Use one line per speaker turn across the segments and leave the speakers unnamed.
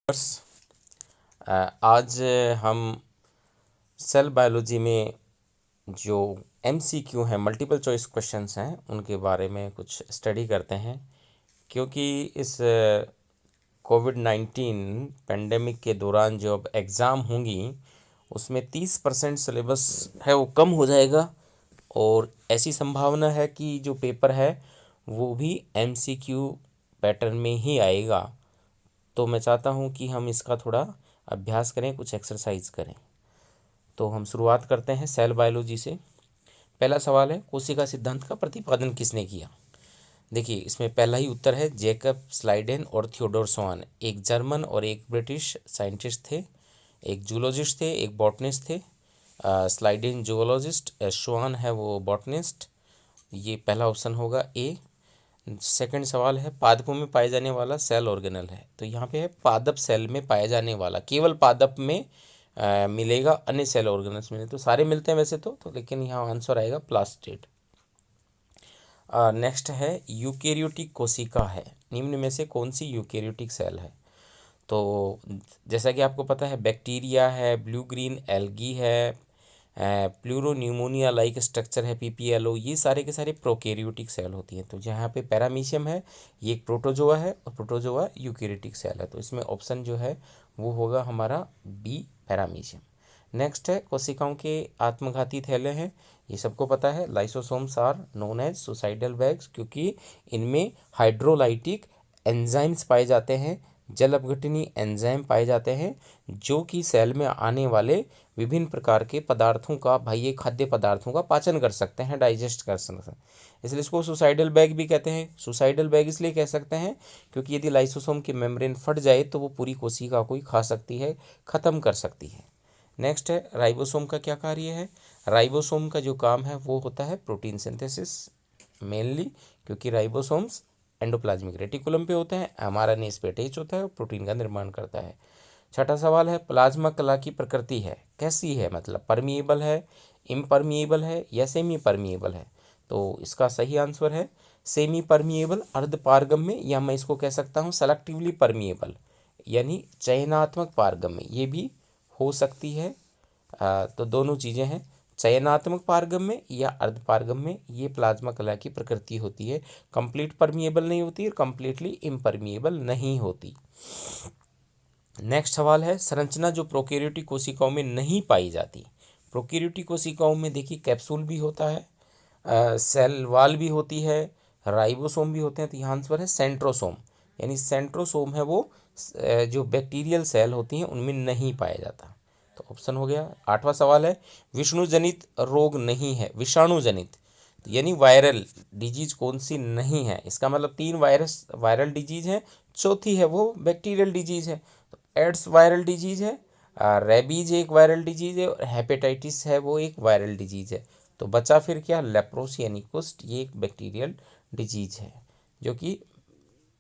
बस, आज हम सेल बायोलॉजी में जो MCQ हैं, मल्टीपल चॉइस क्वेश्चंस हैं, उनके बारे में कुछ स्टडी करते हैं। क्योंकि इस कोविड-19 पेंडेमिक के दौरान जो अब एग्ज़ाम होंगी उसमें 30% सिलेबस है वो कम हो जाएगा और ऐसी संभावना है कि जो पेपर है वो भी MCQ पैटर्न में ही आएगा। तो मैं चाहता हूँ कि हम इसका थोड़ा अभ्यास करें, कुछ एक्सरसाइज करें। तो हम शुरुआत करते हैं सेल बायोलॉजी से। पहला सवाल है, कोशिका सिद्धांत का प्रतिपादन किसने किया? देखिए, इसमें पहला ही उत्तर है जेकब स्लाइडेन और थियोडोर स्वान। एक जर्मन और एक ब्रिटिश साइंटिस्ट थे, एक जूलॉजिस्ट थे, एक बॉटनिस्ट थे। स्लाइडेन जूलॉजिस्ट, स्वान है वो बॉटनिस्ट। ये पहला ऑप्शन होगा ए। सेकंड सवाल है, पादपों में पाए जाने वाला सेल ऑर्गेनल है। तो यहाँ पे है पादप सेल में पाया जाने वाला, केवल पादप में मिलेगा, अन्य सेल ऑर्गेनल्स में नहीं। तो सारे मिलते हैं वैसे तो लेकिन यहाँ आंसर आएगा प्लास्टिड। नेक्स्ट है, यूकेरियोटिक कोशिका है, निम्न में से कौन सी यूकेरियोटिक सेल है? तो जैसा कि आपको पता है, बैक्टीरिया है, ब्लू ग्रीन एल्गी है, प्लूरोन्यूमोनिया लाइक स्ट्रक्चर है, PPLO, ये सारे के सारे प्रोकैरियोटिक सेल होती हैं। तो जहाँ पे पैरामीशियम है, ये एक प्रोटोजोआ है और प्रोटोजोआ यूकेरियोटिक सेल है। तो इसमें ऑप्शन जो है वो होगा हमारा बी, पैरामीशियम। नेक्स्ट है, कोशिकाओं के आत्मघाती थैले हैं, ये सबको पता है। Lysosomes are known as suicidal bags, क्योंकि इनमें हाइड्रोलाइटिक एंजाइम्स पाए जाते हैं, जल अपघटनी एंजाइम पाए जाते हैं, जो कि सेल में आने वाले विभिन्न प्रकार के पदार्थों का, भाई ये खाद्य पदार्थों का पाचन कर सकते हैं, डाइजेस्ट कर सकते हैं। इसलिए इसको सुसाइडल बैग भी कहते हैं। सुसाइडल बैग इसलिए कह सकते हैं क्योंकि यदि लाइसोसोम की मेम्ब्रेन फट जाए तो वो पूरी कोशिका को ही खा सकती है, ख़त्म कर सकती है। नेक्स्ट है, राइबोसोम का क्या कार्य है? राइबोसोम का जो काम है वो होता है प्रोटीन सिंथेसिस मेनली, क्योंकि राइबोसोम्स एंडोप्लाज्मिक रेटिकुलम पे होते हैं, mRNA इस पे अटैच होता है और प्रोटीन का निर्माण करता है। छठा सवाल है, प्लाज्मा कला की प्रकृति है कैसी है? मतलब परमिएबल है, इम्परमिएबल है या सेमी परमिएबल है? तो इसका सही आंसर है सेमी परमिएबल, अर्ध पारगम्य, या मैं इसको कह सकता हूँ सेलेक्टिवली परमिएबल, यानी चयनात्मक पारगम्य, ये भी हो सकती है। तो दोनों चीज़ें हैं, चयनात्मक पारगम्य या अर्ध पारगम्य, ये प्लाज्मा कला की प्रकृति होती है। कंप्लीट परमिएबल नहीं होती और कंप्लीटली इम्परमिएबल नहीं होती। नेक्स्ट सवाल है, संरचना जो प्रोकैरियोटिक कोशिकाओं में नहीं पाई जाती। प्रोकैरियोटिक कोशिकाओं में देखिए कैप्सूल भी होता है, सेल वाल भी होती है, राइबोसोम भी होते हैं। तो यहाँ आंसर है सेंट्रोसोम, यानी सेंट्रोसोम है वो जो बैक्टीरियल सेल होती हैं उनमें नहीं पाया जाता। तो ऑप्शन हो गया। आठवां सवाल है, विष्णु जनित रोग नहीं है, विषाणु जनित यानी वायरल डिजीज कौन सी नहीं है? इसका मतलब 3 वायरल डिजीज है, चौथी है वो बैक्टीरियल डिजीज है। तो एड्स वायरल डिजीज है, रेबीज एक वायरल डिजीज है और हेपेटाइटिस है वो एक वायरल डिजीज है। तो बचा फिर क्या? लेप्रोसी यानी कुष्ठ, ये एक बैक्टीरियल डिजीज है जो कि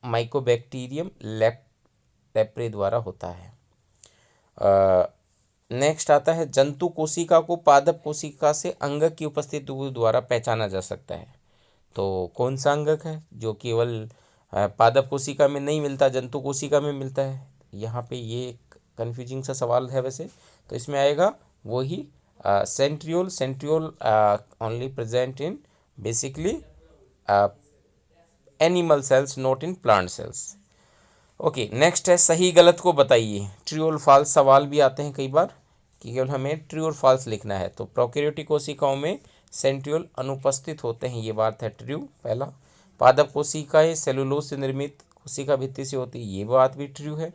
माइकोबैक्टीरियम लेप्रे द्वारा होता है। नेक्स्ट आता है, जंतु कोशिका को पादप कोशिका से अंगक की उपस्थिति द्वारा पहचाना जा सकता है। तो कौन सा अंगक है जो केवल पादप कोशिका में नहीं मिलता, जंतु कोशिका में मिलता है? यहाँ पे ये एक कन्फ्यूजिंग सा सवाल है वैसे। तो इसमें आएगा वही centriole. Centriole only present in basically animal cells, not in plant cells. Okay, next है, सही गलत को बताइए। ट्रू और फॉल्स सवाल भी आते हैं कई बार कि केवल हमें ट्रू और फॉल्स लिखना है। तो प्रोकैरियोटिक कोशिकाओं में सेंट्रियोल अनुपस्थित होते हैं, ये बात है ट्रू पहला। पादप कोशिकाएं सेलुलोज से निर्मित कोशिका भित्ति से होती है, ये बात भी ट्रू है।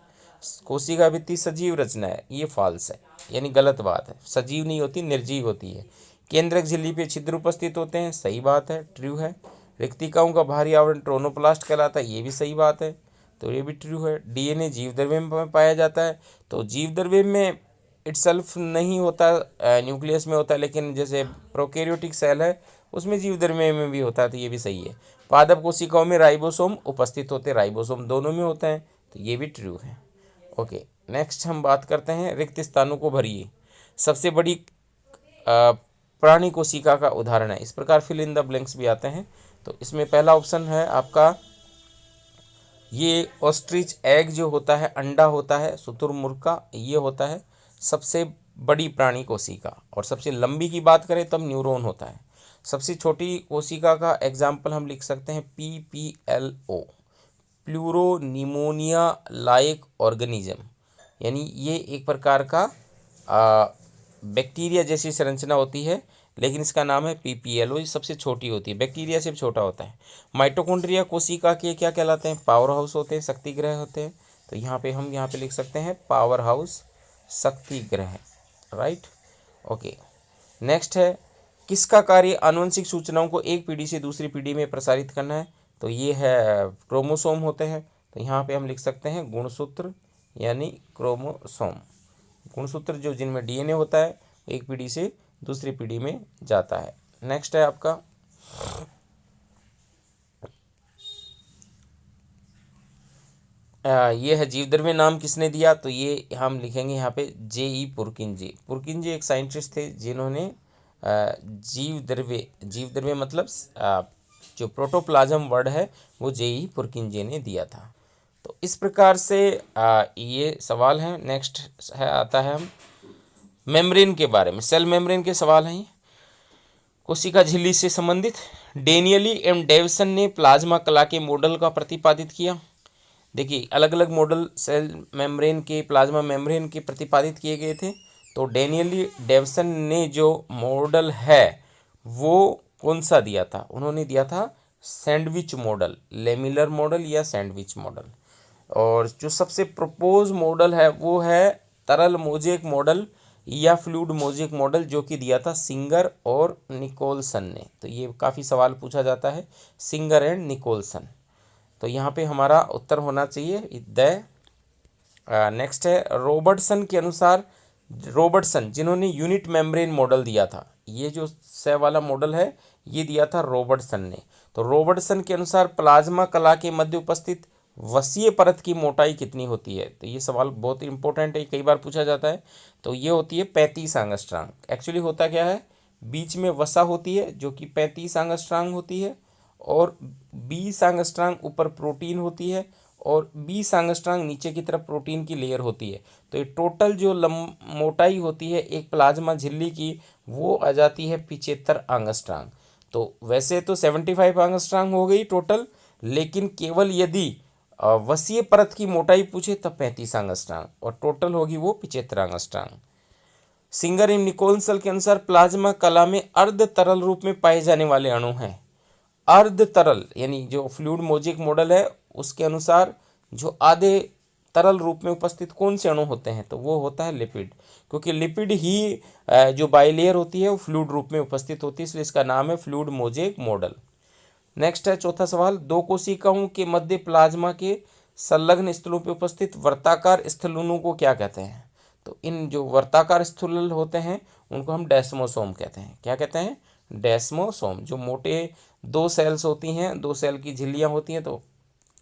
कोशिका भित्ति सजीव रचना है, ये फॉल्स है, यानी गलत बात है, सजीव नहीं होती, निर्जीव होती है। केंद्रक झिल्ली पे छिद्र उपस्थित होते हैं, सही बात है, ट्रू है। रिक्तिकाओं का बाहरी आवरण ट्रोनोप्लास्ट कहलाता है, ये भी सही बात है, तो ये भी ट्रू है। DNA जीव द्रव्य में पाया जाता है, तो जीव द्रव्य में इटसेल्फ नहीं होता, न्यूक्लियस में होता है, लेकिन जैसे प्रोकैरियोटिक सेल है उसमें जीव द्रव्य में भी होता है, तो ये भी सही है। पादप कोशिकाओं में राइबोसोम उपस्थित होते हैं, राइबोसोम दोनों में होता है, तो ये भी ट्रू है। ओके, नेक्स्ट हम बात करते हैं, रिक्त स्थानों को भरिए। सबसे बड़ी प्राणी कोशिका का उदाहरण है, इस प्रकार फिल इन द ब्लैंक्स भी आते हैं। तो इसमें पहला ऑप्शन है आपका ये ऑस्ट्रिच एग जो होता है, अंडा होता है शुतुरमुर्ग का, ये होता है सबसे बड़ी प्राणी कोशिका। और सबसे लंबी की बात करें तब न्यूरॉन होता है। सबसे छोटी कोशिका का एग्जाम्पल हम लिख सकते हैं PPLO, प्लूरोनिमोनिया लाइक ऑर्गेनिज्म, यानी ये एक प्रकार का बैक्टीरिया जैसी संरचना होती है, लेकिन इसका नाम है PPLO। ये सबसे छोटी होती है, बैक्टीरिया से भी छोटा होता है। माइटोकॉन्ड्रिया कोशिका के क्या कहलाते हैं? पावर हाउस होते हैं, शक्ति ग्रह होते हैं। तो यहाँ पे हम यहाँ पे लिख सकते हैं पावर हाउस, शक्ति ग्रह, राइट। ओके, नेक्स्ट है किसका कार्य आनुवंशिक सूचनाओं को एक पीढ़ी से दूसरी पीढ़ी में प्रसारित करना है? तो ये है क्रोमोसोम होते हैं। तो यहाँ पे हम लिख सकते हैं गुणसूत्र यानी क्रोमोसोम। गुणसूत्र जो जिनमें DNA होता है एक पीढ़ी से दूसरी पीढ़ी में जाता है। नेक्स्ट है आपका ये है जीवद्रव्य नाम किसने दिया? तो ये हम लिखेंगे यहाँ पे J.E. पुरकिंजे। पुरकिंजे एक साइंटिस्ट थे जिन्होंने जीवद्रव्य मतलब जो प्रोटोप्लाज्म वर्ड है वो J.E. पुरकिंजे ने दिया था। तो इस प्रकार से ये सवाल हैं। नेक्स्ट है आता है हम मेम्ब्रेन के बारे में, सेल मेम्ब्रेन के सवाल हैं। कोशिका झिल्ली से संबंधित डेनियली एवं डेविसन ने प्लाज्मा कला के मॉडल का प्रतिपादित किया। देखिए अलग अलग मॉडल सेल मेम्ब्रेन के, प्लाज्मा मेम्ब्रेन के प्रतिपादित किए गए थे। तो डेनियली डेविसन ने जो मॉडल है वो कौन सा दिया था? उन्होंने दिया था सैंडविच मॉडल, लेमिलर मॉडल या सैंडविच मॉडल। और जो सबसे प्रपोज मॉडल है वो है तरल मोजेक मॉडल या फ्लूइड मोजेक मॉडल, जो कि दिया था सिंगर और निकोलसन ने। तो ये काफ़ी सवाल पूछा जाता है, सिंगर एंड निकोलसन। तो यहाँ पे हमारा उत्तर होना चाहिए द। नेक्स्ट है रॉबर्टसन के अनुसार, रॉबर्टसन जिन्होंने यूनिट मेम्ब्रेन मॉडल दिया था, ये जो से वाला मॉडल है ये दिया था रॉबर्टसन ने। तो रॉबर्टसन के अनुसार प्लाज्मा कला के मध्य उपस्थित वसीय परत की मोटाई कितनी होती है? तो ये सवाल बहुत ही इंपॉर्टेंट है, कई बार पूछा जाता है। तो ये होती है 35 एंगस्ट्रॉम। एक्चुअली होता क्या है, बीच में वसा होती है जो कि 35 एंगस्ट्रॉम होती है, और 20 एंगस्ट्रॉम ऊपर प्रोटीन होती है, और 20 एंगस्ट्रॉम नीचे की तरफ प्रोटीन की लेयर होती है। तो ये टोटल जो मोटाई होती है एक प्लाज्मा झिल्ली की वो आ जाती है 75 एंगस्ट्रॉम। तो वैसे तो 75 एंगस्ट्रॉम हो गई टोटल, लेकिन केवल यदि वसीय परत की मोटाई पूछे तब 35 एंगस्ट्रॉम, और टोटल होगी वो 75 एंगस्ट्रॉम। सिंगर एंड निकोलसन के अनुसार प्लाज्मा कला में अर्ध तरल रूप में पाए जाने वाले अणु हैं। अर्ध तरल यानी जो फ्लूइड मोजेक मॉडल है उसके अनुसार जो आधे तरल रूप में उपस्थित कौन से अणु होते हैं? तो वो होता है लिपिड, क्योंकि लिपिड ही जो बाइलेयर होती है वो फ्लूइड रूप में उपस्थित होती है, इसलिए इसका नाम है फ्लूइड मोजेक मॉडल। नेक्स्ट है चौथा सवाल, दो कोशिकाओं के मध्य प्लाज्मा के संलग्न स्थलों पर उपस्थित वर्ताकार स्थलूणों को क्या कहते हैं? तो इन जो वर्ताकार स्थूल होते हैं उनको हम डेस्मोसोम कहते हैं। क्या कहते हैं? डेस्मोसोम। जो मोटे दो सेल्स होती हैं, दो सेल की झिल्लियाँ होती हैं, तो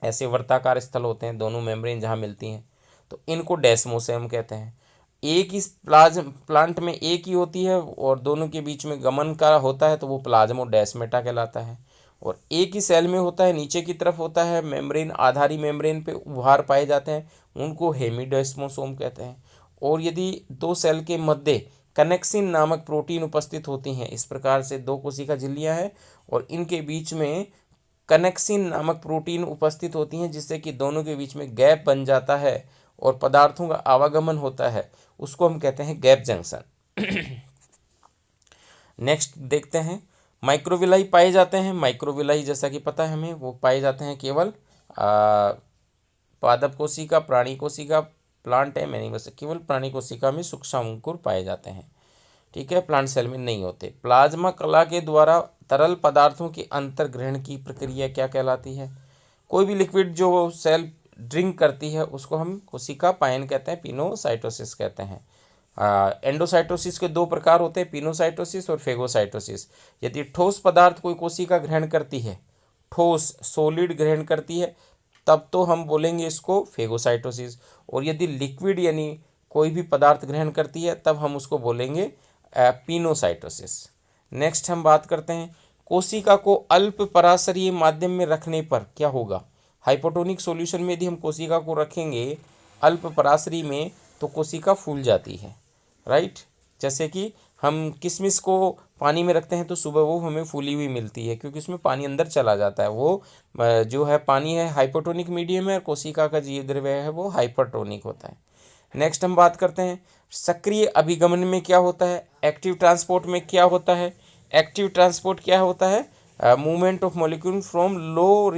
ऐसे वर्ताकार स्थल होते हैं दोनों मेम्ब्रेन जहाँ मिलती हैं, तो इनको डेस्मोसोम कहते हैं। एक ही प्लांट में एक ही होती है और दोनों के बीच में गमन का होता है तो वो प्लाज्मोडेस्मेटा कहलाता है। और एक ही सेल में होता है, नीचे की तरफ होता है मेम्ब्रेन, आधारी मेम्ब्रेन पे उभार पाए जाते हैं, उनको हेमिडेस्मोसोम कहते हैं। और यदि दो सेल के मध्य कनेक्सिन नामक प्रोटीन उपस्थित होती हैं, इस प्रकार से दो कोशिका झिल्लियाँ हैं और इनके बीच में कनेक्सिन नामक प्रोटीन उपस्थित होती हैं, जिससे कि दोनों के बीच में गैप बन जाता है और पदार्थों का आवागमन होता है, उसको हम कहते हैं गैप जंक्शन। नेक्स्ट देखते हैं माइक्रोविलाई पाए जाते हैं। माइक्रोविलाई जैसा कि पता है हमें वो पाए जाते हैं केवल पादप कोशिका, प्राणी कोशिका, प्लांट है मैंने बस केवल प्राणी कोशिका में सूक्ष्म अंकुर पाए जाते हैं, ठीक है, प्लांट सेल में नहीं होते। प्लाज्मा कला के द्वारा तरल पदार्थों के अंतर्ग्रहण की प्रक्रिया क्या कहलाती है? कोई भी लिक्विड जो सेल ड्रिंक करती है उसको हम कोशिका पायन कहते हैं, पिनोसाइटोसिस कहते हैं। एंडोसाइटोसिस के दो प्रकार होते हैं, पिनोसाइटोसिस और फेगोसाइटोसिस। यदि ठोस पदार्थ कोई कोशिका ग्रहण करती है, ठोस सॉलिड ग्रहण करती है, तब तो हम बोलेंगे इसको फेगोसाइटोसिस। और यदि लिक्विड यानी कोई भी पदार्थ ग्रहण करती है तब हम उसको बोलेंगे पिनोसाइटोसिस। नेक्स्ट हम बात करते हैं कोशिका को अल्प पराशरीय माध्यम में रखने पर क्या होगा? हाइपोटोनिक सॉल्यूशन में यदि हम कोशिका को रखेंगे अल्प पराशरी में तो कोशिका फूल जाती है, राइट। जैसे कि हम किशमिश को पानी में रखते हैं तो सुबह वो हमें फूली हुई मिलती है, क्योंकि उसमें पानी अंदर चला जाता है। वो जो है पानी है हाइपोटोनिक मीडियम है, और कोशिका का जीव द्रव्य है वो हाइपरटोनिक होता है। नेक्स्ट हम बात करते हैं सक्रिय अभिगमन में क्या होता है, एक्टिव ट्रांसपोर्ट में क्या होता है। एक्टिव ट्रांसपोर्ट क्या होता है, movement of molecule from low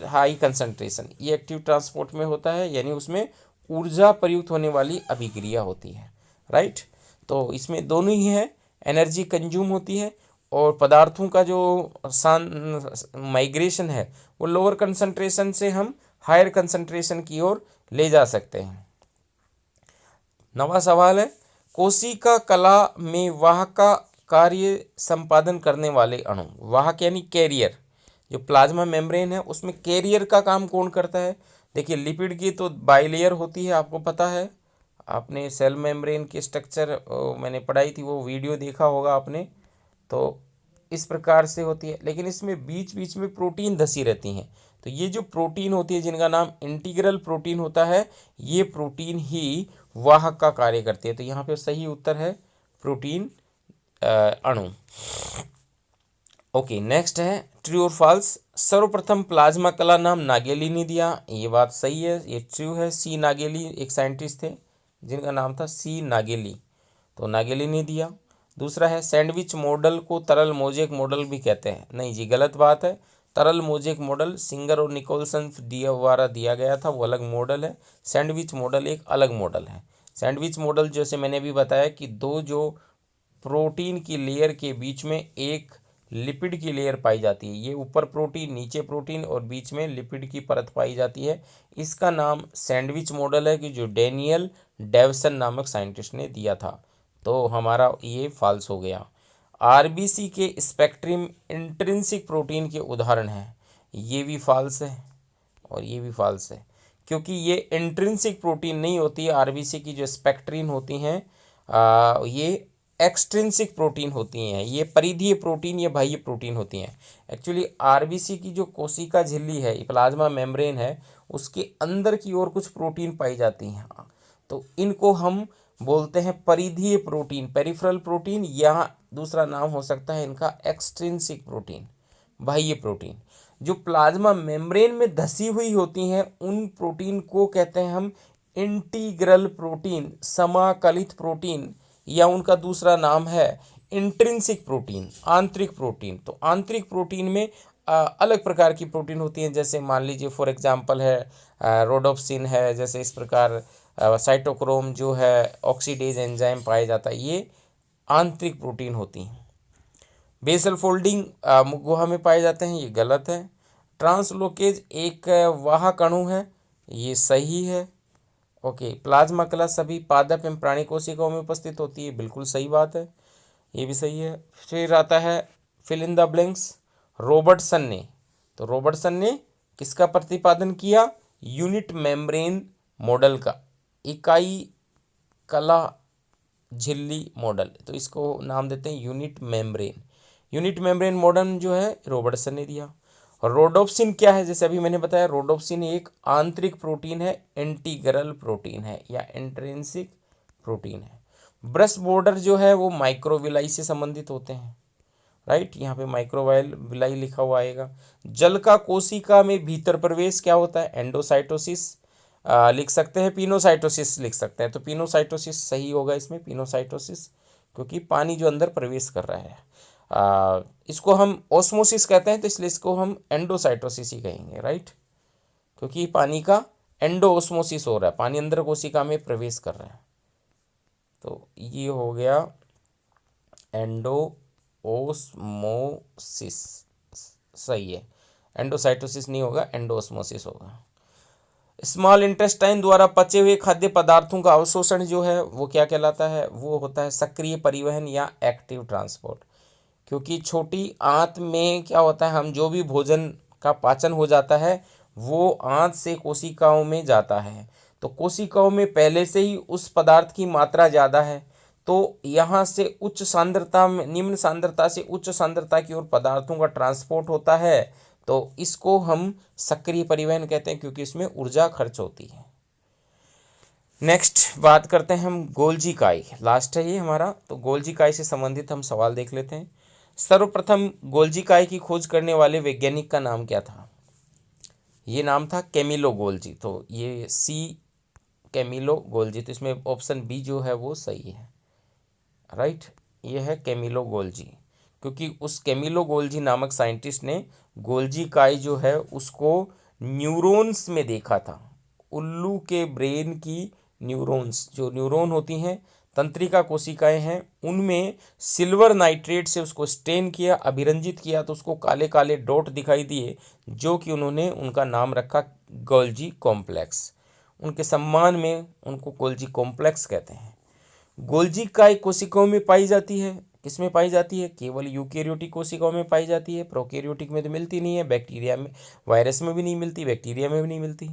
high concentration, ये एक्टिव ट्रांसपोर्ट में होता है, यानी उसमें ऊर्जा प्रयुक्त होने वाली अभिक्रिया होती है, राइट। तो इसमें दोनों ही है, एनर्जी कंज्यूम होती है और पदार्थों का जो माइग्रेशन है वो लोअर कंसंट्रेशन से हम हायर कंसंट्रेशन की ओर ले जा सकते हैं। नवा सवाल है, कोशिका कला में वाहक का कार्य संपादन करने वाले अणु, वाहक यानी कैरियर, जो प्लाज्मा मेम्ब्रेन है उसमें कैरियर का काम कौन करता है। देखिए लिपिड की तो बाइलेयर होती है, आपको पता है, आपने सेल मेम्ब्रेन की स्ट्रक्चर मैंने पढ़ाई थी, वो वीडियो देखा होगा आपने। तो इस प्रकार से होती है, लेकिन इसमें बीच बीच में प्रोटीन धसी रहती हैं। तो ये जो प्रोटीन होती है जिनका नाम इंटीग्रल प्रोटीन होता है, ये प्रोटीन ही वाहक का कार्य करती है। तो यहाँ पे सही उत्तर है प्रोटीन अणु। ओके, नेक्स्ट है ट्रू और फॉल्स। सर्वप्रथम प्लाज्मा कला नाम नागेली ने दिया, ये बात सही है, ये ट्रू है। सी नागेली एक साइंटिस्ट थे जिनका नाम था सी नागेली, तो नागेली ने दिया। दूसरा है सैंडविच मॉडल को तरल मोजेक मॉडल भी कहते हैं, नहीं जी गलत बात है। तरल मोजेक मॉडल सिंगर और निकोलसन द्वारा दिया गया था, वो अलग मॉडल है। सैंडविच मॉडल एक अलग मॉडल है। सैंडविच मॉडल जैसे मैंने भी बताया कि दो जो प्रोटीन की लेयर के बीच में एक लिपिड की लेयर पाई जाती है, ये ऊपर प्रोटीन नीचे प्रोटीन और बीच में लिपिड की परत पाई जाती है, इसका नाम सैंडविच मॉडल है, कि जो डेनियल डेवसन नामक साइंटिस्ट ने दिया था। तो हमारा ये फॉल्स हो गया। आरबीसी के स्पेक्ट्रम इंट्रिंसिक प्रोटीन के उदाहरण हैं, ये भी फॉल्स है और ये भी फॉल्स है, क्योंकि ये इंट्रिंसिक प्रोटीन नहीं होती है। आरबीसी की जो स्पेक्ट्रिन होती हैं ये एक्सट्रिंसिक प्रोटीन होती हैं, ये परिधीय प्रोटीन या बाह्य प्रोटीन होती हैं। एक्चुअली आरबीसी की जो कोशिका झिल्ली है, प्लाज्मा मेम्ब्रेन है, उसके अंदर की ओर कुछ प्रोटीन पाई जाती हैं, तो इनको हम बोलते हैं परिधीय प्रोटीन, पेरिफेरल प्रोटीन, या दूसरा नाम हो सकता है इनका एक्सट्रिंसिक प्रोटीन, बाह्य प्रोटीन। जो प्लाज्मा मेम्ब्रेन में धसी हुई होती हैं उन प्रोटीन को कहते हैं हम इंटीग्रल प्रोटीन, समाकलित प्रोटीन, या उनका दूसरा नाम है इंट्रिंसिक प्रोटीन, आंतरिक प्रोटीन। तो आंतरिक प्रोटीन में अलग प्रकार की प्रोटीन होती हैं, जैसे मान लीजिए फॉर एग्जांपल है रोडोप्सिन है, जैसे इस प्रकार साइटोक्रोम जो है ऑक्सीडेज एंजाइम पाया जाता है, ये आंतरिक प्रोटीन होती हैं। बेसल फोल्डिंग गुहा में पाए जाते हैं, ये गलत है। ट्रांसलोकेज एक वाहक अणु है, ये सही है। ओके, प्लाज्मा कला सभी पादप एवं प्राणी कोशिकाओं में उपस्थित होती है, बिल्कुल सही बात है, ये भी सही है। फिर आता है fill in the blanks, Robertson ने, तो रॉबर्टसन ने किसका प्रतिपादन किया, यूनिट मेम्ब्रेन मॉडल का, इकाई कला झिल्ली मॉडल, तो इसको नाम देते हैं unit membrane. Unit membrane model जो है रॉबर्टसन ने दिया। रोडोप्सिन क्या है, जैसे अभी मैंने बताया, रोडोप्सिन एक आंतरिक प्रोटीन है, इंटीग्रल प्रोटीन है या इंट्रिंसिक प्रोटीन है। ब्रश बॉर्डर जो है वो माइक्रोविलाई से संबंधित होते हैं, राइट, यहाँ पे माइक्रोविलाई लिखा हुआ आएगा। जल का कोशिका में भीतर प्रवेश क्या होता है, एंडोसाइटोसिस लिख सकते हैं, पिनोसाइटोसिस लिख सकते हैं, तो पिनोसाइटोसिस सही होगा इसमें, पिनोसाइटोसिस, क्योंकि पानी जो अंदर प्रवेश कर रहा है। इसको हम ओस्मोसिस कहते हैं, तो इसलिए इसको हम एंडोसाइटोसिस ही कहेंगे, राइट, क्योंकि पानी का एंडो ओस्मोसिस हो रहा है, पानी अंदर कोशिका में प्रवेश कर रहा है। तो ये हो गया एंडो ओस्मोसिस, सही है, एंडोसाइटोसिस नहीं होगा, एंडो ओस्मोसिस होगा। स्मॉल इंटेस्टाइन द्वारा पचे हुए खाद्य पदार्थों का अवशोषण जो है वो क्या कहलाता है, वो होता है सक्रिय परिवहन या एक्टिव ट्रांसपोर्ट। क्योंकि छोटी आंत में क्या होता है, हम जो भी भोजन का पाचन हो जाता है वो आंत से कोशिकाओं में जाता है, तो कोशिकाओं में पहले से ही उस पदार्थ की मात्रा ज़्यादा है, तो यहाँ से उच्च सांद्रता में निम्न सांद्रता से उच्च सांद्रता की ओर पदार्थों का ट्रांसपोर्ट होता है। तो इसको हम सक्रिय परिवहन कहते हैं क्योंकि इसमें ऊर्जा खर्च होती है। नेक्स्ट बात करते हैं हम गोल्जी काई, लास्ट है ये हमारा। तो गोल्जी काई से संबंधित हम सवाल देख लेते हैं। सर्वप्रथम गोल्जी काई की खोज करने वाले वैज्ञानिक का नाम क्या था? ये नाम था कैमिलो गोल्जी। तो ये सी कैमिलो गोल्जी, तो इसमें ऑप्शन बी जो है वो सही है, राइट। ये है कैमिलो गोल्जी, क्योंकि उस कैमिलो गोल्जी नामक साइंटिस्ट ने गोल्जी काई जो है उसको न्यूरॉन्स में देखा था। उल्लू के ब्रेन की न्यूरॉन्स, जो न्यूरॉन होती हैं, तंत्रिका कोशिकाएं हैं, उनमें सिल्वर नाइट्रेट से उसको स्टेन किया, अभिरंजित किया, तो उसको काले काले डॉट दिखाई दिए, जो कि उन्होंने उनका नाम रखा गोल्जी कॉम्प्लेक्स। उनके सम्मान में उनको गोल्जी कॉम्प्लेक्स कहते हैं। गोल्जी काई कोशिकाओं में पाई जाती है। किसमें पाई जाती है? केवल यूकेरियोटिक कोशिकाओं में पाई जाती है, प्रोकैरियोटिक में तो मिलती नहीं है, बैक्टीरिया में, वायरस में भी नहीं मिलती, बैक्टीरिया में भी नहीं मिलती।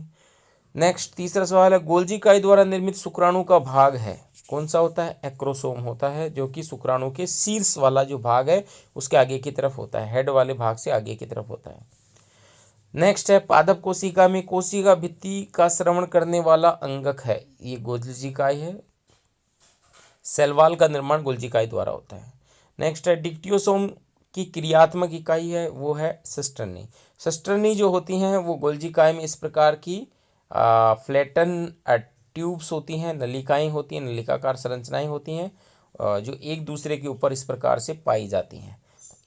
नेक्स्ट तीसरा सवाल है, गोल्जी काई द्वारा निर्मित शुक्राणु का भाग है, कौन सा होता है? एक्रोसोम होता है, जो कि शुक्राणु के शीर्ष वाला जो भाग है उसके आगे की तरफ होता है, हेड वाले भाग से आगे की तरफ होता है। नेक्स्ट है, पादप कोशिका में कोशिका भित्ति का श्रवण करने वाला अंगक है, ये गोल्जी काई है। सेलवाल का निर्माण गोल्जी काई द्वारा होता है। नेक्स्ट है, डिक्टियोसोम की क्रियात्मक इकाई है, वो है सिस्टर्नी। सिस्टर्नी जो होती हैं वो गोल्जी काई में इस प्रकार की फ्लैटन ट्यूब्स होती हैं, नलिकाएं होती हैं, नलिकाकार संरचनाएं होती हैं, जो एक दूसरे के ऊपर इस प्रकार से पाई जाती हैं।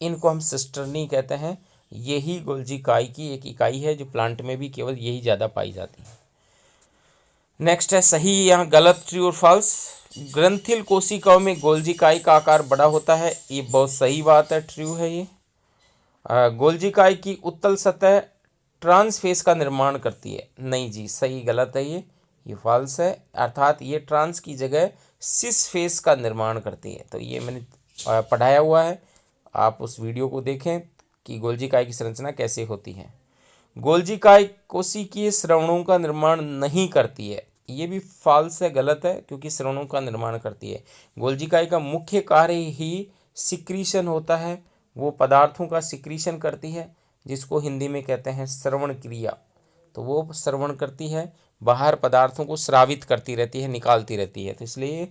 इनको हम सिस्टर्नी कहते हैं। यही गोल्जी काई की एक इकाई है, जो प्लांट में भी केवल यही ज़्यादा पाई जाती है। नेक्स्ट है, सही यहाँ गलत, ट्रू और फॉल्स। ग्रंथिल कोशिकाओं में गोल्जी काई का आकार बड़ा होता है, ये बहुत सही बात है, ट्रू है ये। गोल्जी काई की उत्तल सतह ट्रांसफेस का निर्माण करती है, नहीं जी, सही गलत है ये फॉल्स है, अर्थात ये ट्रांस की जगह सिस फेस का निर्माण करती है। तो ये मैंने पढ़ाया हुआ है, आप उस वीडियो को देखें कि गोल्जी काई की संरचना कैसे होती है। गोल्जी काई कोशिकीय श्रवणों का निर्माण नहीं करती है, ये भी फॉल्स है, गलत है, क्योंकि श्रवणों का निर्माण करती है। गोल्जी काई का मुख्य कार्य ही सिक्रीशन होता है, वो पदार्थों का सिक्रीशन करती है, जिसको हिंदी में कहते हैं श्रवण क्रिया। तो वो श्रवण करती है, बाहर पदार्थों को स्रावित करती रहती है, निकालती रहती है, तो इसलिए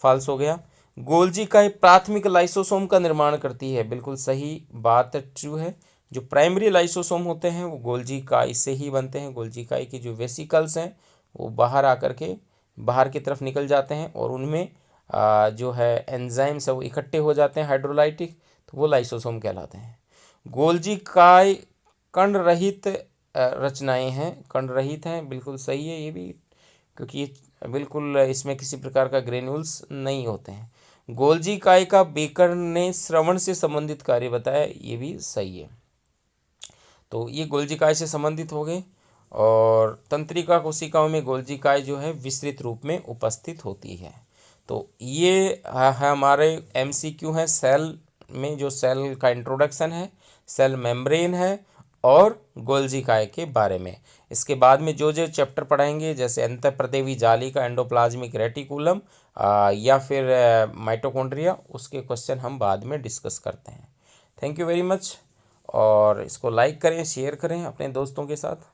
फॉल्स हो गया। गोल्जी काई प्राथमिक लाइसोसोम का निर्माण करती है, बिल्कुल सही बात, ट्रू है। जो प्राइमरी लाइसोसोम होते हैं वो गोल्जी काई से ही बनते हैं। गोल्जी काई के जो वेसिकल्स हैं वो बाहर आकर के बाहर की तरफ निकल जाते हैं, और उनमें जो है एंजाइम्स है वो इकट्ठे हो जाते हैं हाइड्रोलाइटिक, तो वो लाइसोसोम कहलाते हैं। गोल्जी काई कण रहित रचनाएं हैं, कण रहित हैं, बिल्कुल सही है ये भी, क्योंकि बिल्कुल इसमें किसी प्रकार का ग्रेन्यूल्स नहीं होते हैं। गोल्जी काई का बेकर ने श्रवण से संबंधित कार्य बताया, ये भी सही है। तो ये गोल्जी काई से संबंधित हो गए। और तंत्रिका कोशिकाओं में गोल्जी काई जो है विस्तृत रूप में उपस्थित होती है। तो ये है हमारे MCQ है, सेल में जो सेल का इंट्रोडक्शन है, सेल मेम्ब्रेन है, और गोल्जी काई के बारे में। इसके बाद में जो जो चैप्टर पढ़ाएंगे, जैसे अंतःप्रदेवी जाली का एंडोप्लाज्मिक रेटिकुलम या फिर माइटोकॉन्ड्रिया, उसके क्वेश्चन हम बाद में डिस्कस करते हैं। थैंक यू वेरी मच, और इसको लाइक करें, शेयर करें अपने दोस्तों के साथ।